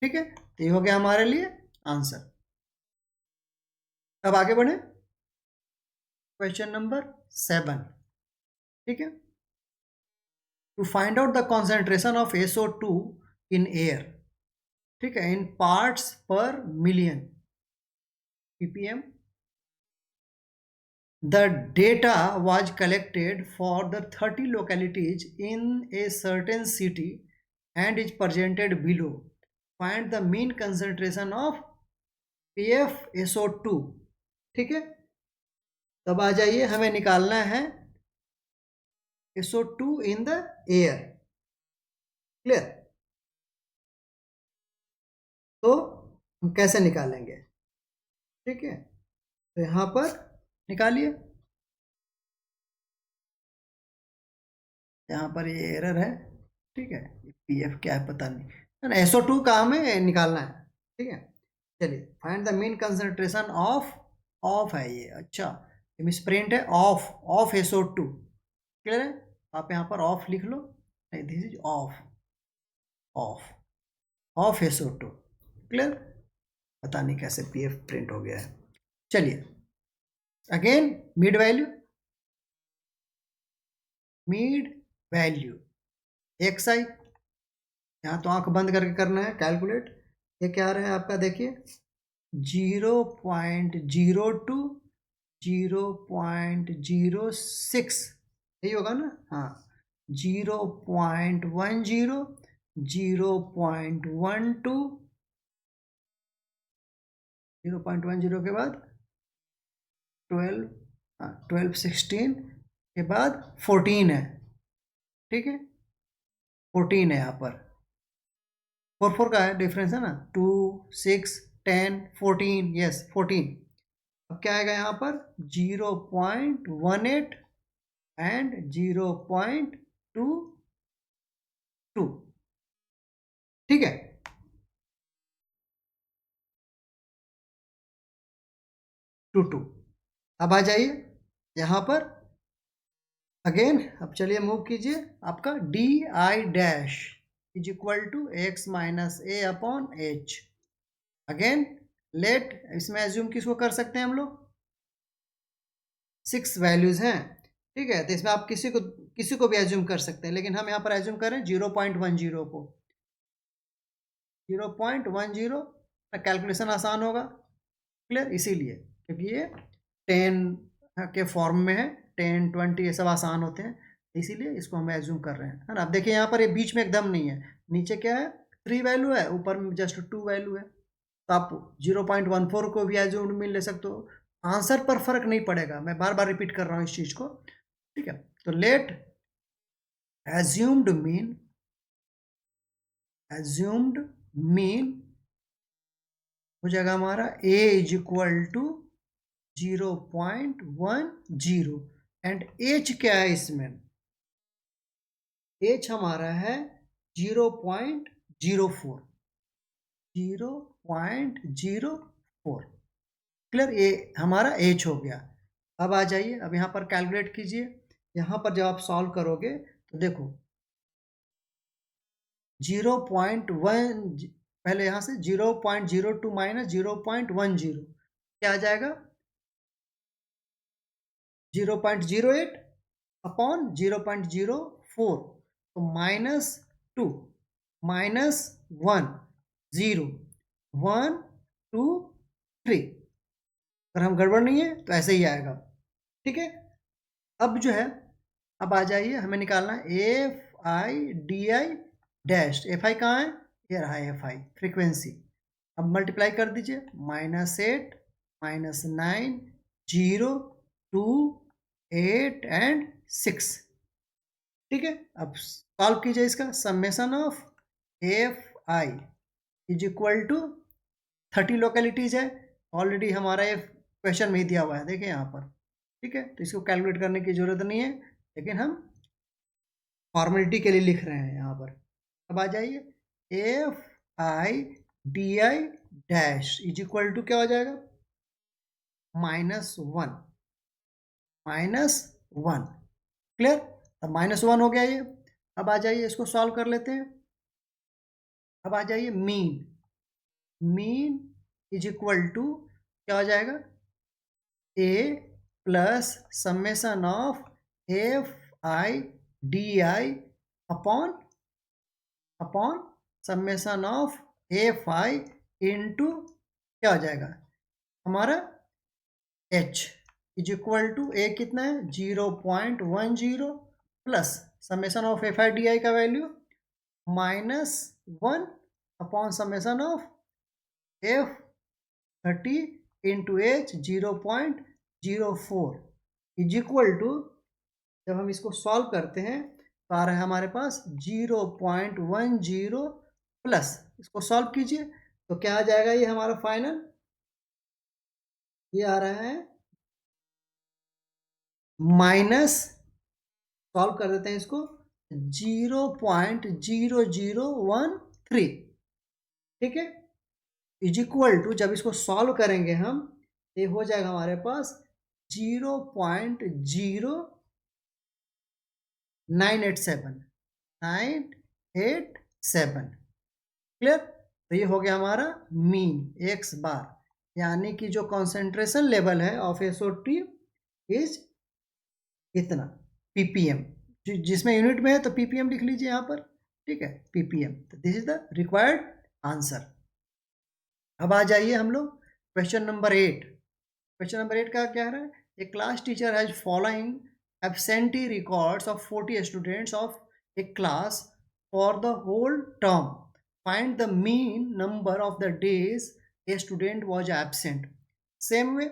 ठीक है। तो ये हो गया हमारे लिए आंसर। अब आगे बढ़े, क्वेश्चन नंबर 7, ठीक है। To find out the concentration of SO2 in air, ठीक है, in parts per million ppm, the data was collected for the 30 localities in a certain city and is presented below. Find the mean concentration of PFSO2, ठीक है। तब आ जाइए, हमें निकालना है SO2 in the air. Clear. तो हम कैसे निकालेंगे, ठीक है, तो यहां पर निकालिए, यहाँ पर ये एरर है, ठीक है, पीएफ क्या है पता नहीं, है ना, SO2 का हमें निकालना है, ठीक है। चलिए, find the mean concentration of, of है ये, अच्छा मिसप्रिंट है, ऑफ SO2, क्लियर है। आप यहाँ पर ऑफ लिख लो, नहीं, this is of, of of SO2, clear. पता नहीं कैसे पीएफ प्रिंट हो गया है। चलिए again, mid value, mid value XI, यहाँ तो आंख बंद करके करना है कैलकुलेट। ये क्या आ रहा है आपका, देखिए 0.02 0.06, यही होगा ना, हाँ 0.10 0.12 0.10 के बाद 12, 12 16 के बाद 14 है, ठीक है, 14 है यहाँ पर, 4 का है डिफरेंस, है ना, 2 6 10 14, यस 14। अब क्या आएगा यहाँ पर 0.18 एंड 0.22, ठीक है। टू। अब आ जाइए, यहाँ पर अगेन अब चलिए मूव कीजिए, आपका d I dash is equal to x minus a upon h. Again let, इसमें एज्यूम किसको कर सकते हैं हम लोग, 6 वैल्यूज हैं, ठीक है। तो इसमें आप किसी को भी एज्यूम कर सकते हैं, लेकिन हम यहाँ पर एज्यूम करें 0.10 को। 0.10 कैलकुलेशन आसान होगा, क्लियर, इसीलिए क्योंकि ये 10 के फॉर्म में है, 10 20 ये सब आसान होते हैं, इसीलिए इसको हम एज्यूम कर रहे हैं, है ना। अब देखिए यहाँ पर ये बीच में एकदम नहीं है, नीचे क्या है 3 वैल्यू है, ऊपर में जस्ट 2 वैल्यू है, तो आप 0.14 को भी एज्यूम्ड मीन ले सकते हो, आंसर पर फर्क नहीं पड़ेगा। मैं बार बार रिपीट कर रहा हूँ इस चीज को, ठीक है। तो लेट एज्यूम्ड मीन हो जाएगा हमारा a is equal to 0.10 and h क्या है इसमें, h हमारा है 0.04, 0.04, क्लियर, ये हमारा h हो गया। अब आ जाइए, अब यहाँ पर कैलकुलेट कीजिए, यहाँ पर जब आप सॉल्व करोगे तो देखो 0.1, पहले यहाँ से 0.02 माइनस 0.10 क्या आ जाएगा 0.08 अपॉन 0.04, तो -2 -1 0 1 2 3, अगर हम गड़बड़ नहीं है तो ऐसे ही आएगा, ठीक है। अब जो है, अब आ जाइए, हमें निकालना है F I D I dash. F I कहाँ है, ये रहा एफ आई फ्रीक्वेंसी। अब मल्टीप्लाई कर दीजिए, -8 -9 0 2 8 एंड 6, ठीक है। अब सॉल्व कीजिए इसका, summation of F i is equal to 30 localities है, ऑलरेडी हमारा ये क्वेश्चन में ही दिया हुआ है, देखिए यहाँ पर, ठीक है। तो इसको कैलकुलेट करने की जरूरत नहीं है, लेकिन हम फॉर्मेलिटी के लिए लिख रहे हैं यहाँ पर। अब आ जाइए f I D I dash is equal to क्या हो जाएगा -1 -1, क्लियर। अब -1 हो गया ये। अब आ जाइए इसको सॉल्व कर लेते हैं। अब आ जाइए मीन इज इक्वल टू क्या हो जाएगा a plus summation of F I D I upon summation of F I into क्या हो जाएगा हमारा h is equal to a कितना है 0.10 plus summation of F I D I का value -1 upon summation of f 30 into h 0.04 is equal to, जब हम इसको सॉल्व करते हैं तो आ रहा है हमारे पास 0.10 प्लस, इसको सॉल्व कीजिए तो क्या आ जाएगा, ये हमारा फाइनल ये आ रहा है माइनस, सॉल्व कर देते हैं इसको 0.0013, ठीक है, इज इक्वल टू, जब इसको सॉल्व करेंगे हम ये हो जाएगा हमारे पास 0.987, क्लियर। तो ये हो गया हमारा मीन एक्स बार, यानी कि जो कॉन्सेंट्रेशन लेवल है ऑफ SO2 इज इतना ppm, जिसमें यूनिट में है तो ppm लिख लीजिए यहाँ पर, ठीक है, ppm। तो this is the required answer. अब आ जाइए हम लोग क्वेश्चन नंबर 8। क्वेश्चन नंबर 8 का क्या है, a class teacher has following absentee records of 40 students of a class for the whole term. Find the mean number of the days a student was absent. Same way,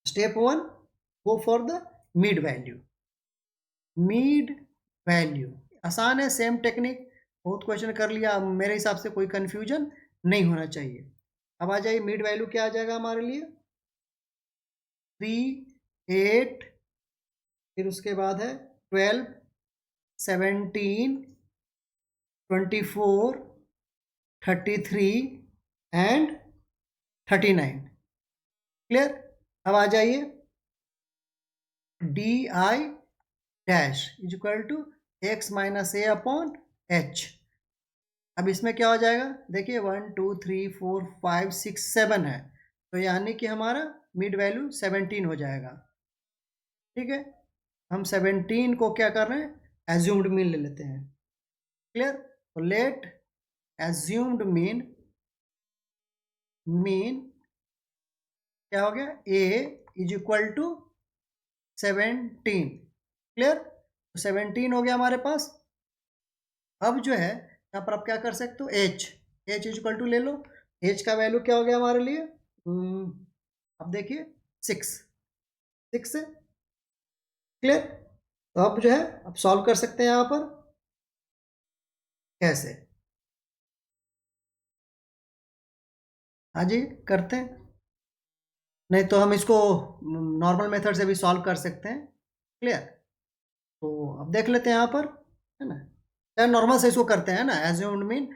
step 1, go for the mid value. Mid value आसान है, सेम टेक्निक, बहुत क्वेश्चन कर लिया, मेरे हिसाब से कोई कंफ्यूजन नहीं होना चाहिए। अब आ जाइए मिड वैल्यू क्या आ जाएगा हमारे लिए 3 8, फिर उसके बाद है 12 17 24 33 एंड 39, क्लियर। अब आ जाइए d I dash is equal to x minus a upon h. अब इसमें क्या हो जाएगा, देखिए 1 2 3 4 5 6 7 है, तो यानी कि हमारा मिड वैल्यू 17 हो जाएगा। ठीक है, हम 17 को क्या कर रहे हैं, एज्यूम्ड मीन ले लेते हैं। क्लियर, तो लेट एज्यूम्ड मीन क्या हो गया, ए इज इक्वल टू 17। क्लियर, तो 17 हो गया हमारे पास। अब जो है यहाँ पर आप क्या कर सकते हो, एच इज इक्वल टू ले लो। एच का वैल्यू क्या हो गया हमारे लिए, अब देखिए 6 है। क्लियर, तो अब जो है अब सॉल्व कर सकते हैं यहाँ पर। कैसे, हाँ जी करते हैं, नहीं तो हम इसको नॉर्मल मेथड से भी सॉल्व कर सकते हैं। क्लियर, तो अब देख लेते हैं यहाँ पर, है ना, चाहे नॉर्मल से इसको करते हैं ना, एज्यूम्ड मीन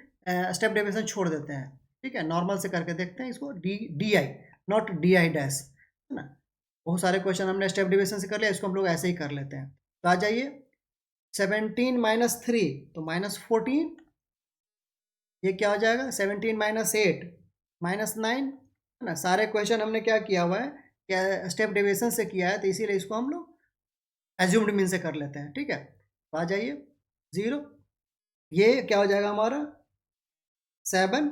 स्टेप डेविएशन छोड़ देते हैं। ठीक है, नॉर्मल से करके देखते हैं इसको, D I not D I dash, है ना। बहुत सारे क्वेश्चन हमने स्टेप डेविएशन से कर लिया, इसको हम लोग ऐसे ही कर लेते हैं। तो आ जाइए, 17 माइनस 3 तो -14, ये क्या हो जाएगा, 17 माइनस 8 -9, है ना। सारे क्वेश्चन हमने क्या किया हुआ है, क्या स्टेप डेविएशन से किया है, तो इसीलिए इसको हम लोग एज्यूम्ड मीन से कर लेते हैं। ठीक है, तो आ जाइए 0, ये क्या हो जाएगा हमारा 7,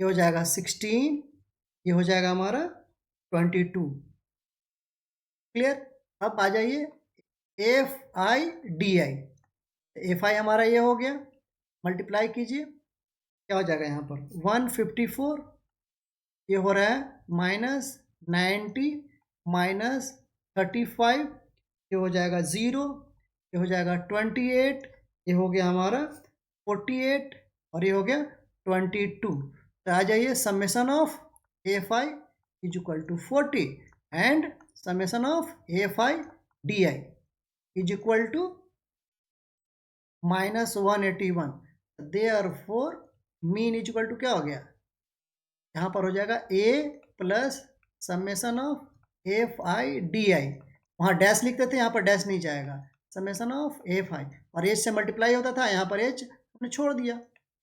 ये हो जाएगा 16, ये हो जाएगा हमारा 22। क्लियर, अब आ जाइए f I D I, F I हमारा ये हो गया, मल्टीप्लाई कीजिए, क्या हो जाएगा यहाँ पर 154, ये हो रहा है -90 -35, ये हो जाएगा 0, ये हो जाएगा 28, ये हो गया हमारा 48, और ये हो गया 22। तो आ जाइए, summation of F i is equal to 40 and summation of F I D I is equal to -181। Therefore mean is equal to क्या हो गया, यहाँ पर हो जाएगा ए plus summation of F I D i, वहाँ डैश लिखते थे, यहाँ पर डैश नहीं जाएगा, समेसन ऑफ एफ आई, और एच से मल्टीप्लाई होता था, यहाँ पर एच हमने छोड़ दिया।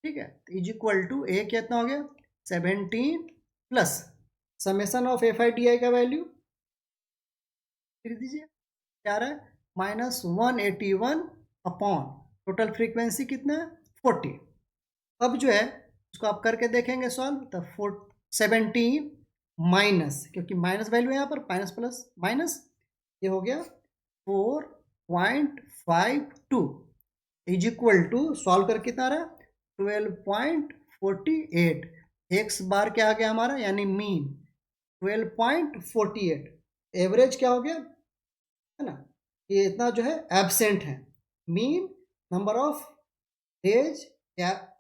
ठीक है, तो इज इक्वल टू ए कितना हो गया 17 plus summation of F I D I का वैल्यू लिख दीजिए, क्या रहा है -181 अपॉन टोटल फ्रीक्वेंसी कितना है 40। अब जो है इसको आप करके देखेंगे सॉल्व, तो 17 माइनस, क्योंकि माइनस वैल्यू है यहाँ पर, माइनस प्लस माइनस, ये हो गया 4.52 इज इक्वल टू, सॉल्व करके कितना रहा 12.48। एक्स बार क्या आ गया हमारा, यानी मीन 12.48, एवरेज क्या हो गया, है ना, ये इतना जो है एब्सेंट है, mean number of days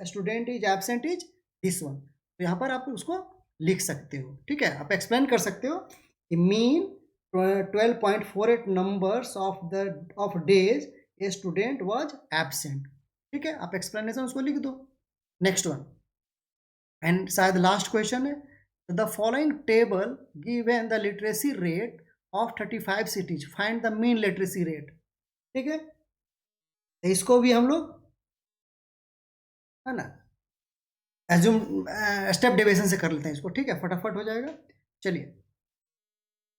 student is absent is this one. तो यहाँ पर आप उसको लिख सकते हो। ठीक है, आप एक्सप्लेन कर सकते हो कि mean 12.48 numbers of days a student was absent. ठीक है, आप एक्सप्लेनेशन उसको लिख दो। नेक्स्ट वन, एंड शायद लास्ट क्वेश्चन है, the following table given the literacy rate of 35 cities, find the mean literacy rate. ठीक है, तो इसको भी हम लोग, है ना, एज्यूम स्टेप डेविएशन से कर लेते हैं इसको। ठीक है, फटाफट हो जाएगा। चलिए,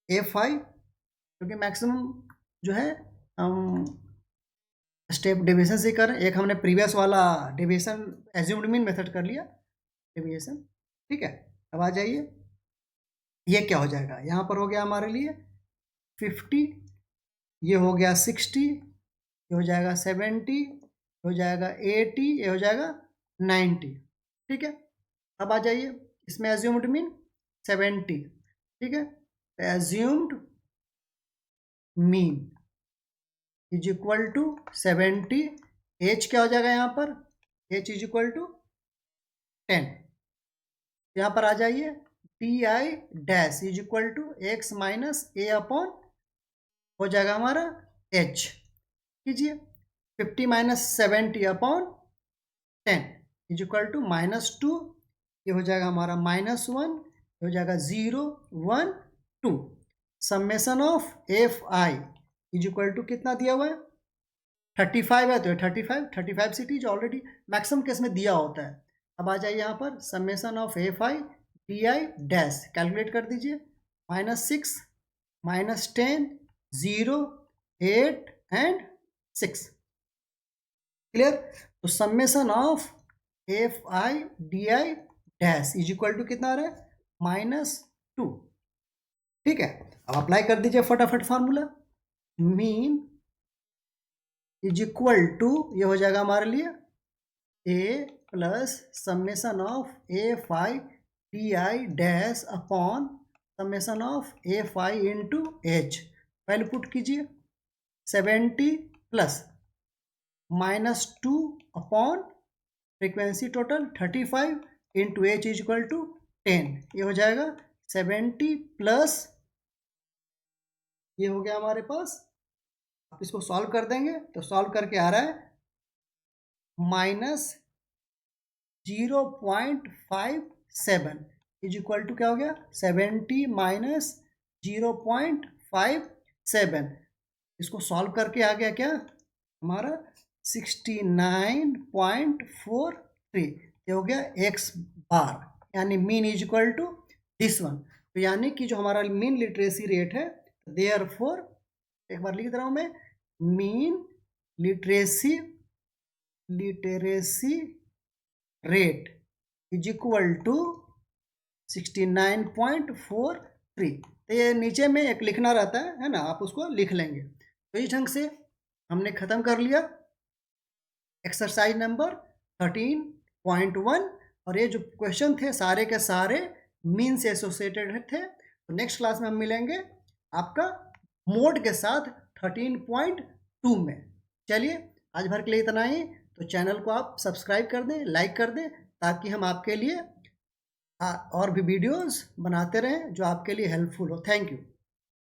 एफ आई, क्योंकि मैक्सिमम जो है हम स्टेप डेविएशन से कर रहे हैं, एक हमने प्रीवियस वाला डेविएशन एज्यूम्ड मीन मेथड कर लिया डेविएशन। ठीक है, अब आ जाइए, ये क्या हो जाएगा, यहाँ पर हो गया हमारे लिए 50, ये हो गया 60, ये हो जाएगा 70, हो जाएगा 80, ये हो जाएगा 90। ठीक है, अब आ जाइए, इसमें एज्यूम्ड मीन 70। ठीक है, assumed mean is equal to 70, h क्या हो जाएगा यहाँ पर, एच इज इक्वल टू 10। यहाँ पर आ जाइए, t i dash is equal to x minus a upon, हो जाएगा हमारा एच, कीजिए 50 माइनस 70 अपॉन 10 इज इक्वल टू -2, ये हो जाएगा हमारा -1, ये हो जाएगा 0 1 2, summation of F i is equal to कितना दिया हुआ है 35 है, तो 35 सिटीज ऑलरेडी मैक्सिमम केस में दिया होता है। अब आ जाइए यहाँ पर summation of F I D I dash calculate कर दीजिए, -6 -10 0 8 एंड 6। क्लियर? तो summation of F I D I dash is equal to कितना आ रहा है -2। ठीक है, अब अप्लाई कर दीजिए फटाफट formula. Mean is equal to, ये हो जाएगा हमारे लिए a plus summation of F I D I dash upon summation of F I into h. पहले पुट कीजिए 70 plus -2 upon frequency total 35 into H is equal to 10। ये हो जाएगा 70 प्लस, ये हो गया हमारे पास। आप इसको सॉल्व कर देंगे तो सॉल्व करके आ रहा है -0.57 इज इक्वल टू क्या हो गया 70 माइनस 0.57। इसको सॉल्व करके आ गया क्या हमारा 69.43। ये हो गया x बार, यानी mean is equal to this one. तो यानी कि जो हमारा मीन लिटरेसी रेट है, देयरफॉर एक बार लिख रहा हूं मैं, mean literacy rate is equal to 69.43। तो ये नीचे में एक लिखना रहता है ना, आप उसको लिख लेंगे। तो इस ढंग से हमने ख़त्म कर लिया एक्सरसाइज नंबर 13.1। और ये जो क्वेश्चन थे सारे के सारे मीन से एसोसिएटेड थे। तो नेक्स्ट क्लास में हम मिलेंगे आपका मोड के साथ 13.2 में। चलिए आज भर के लिए इतना ही। तो चैनल को आप सब्सक्राइब कर दें, लाइक कर दें, ताकि हम आपके लिए और भी वीडियोस बनाते रहें जो आपके लिए हेल्पफुल हो। Thank you.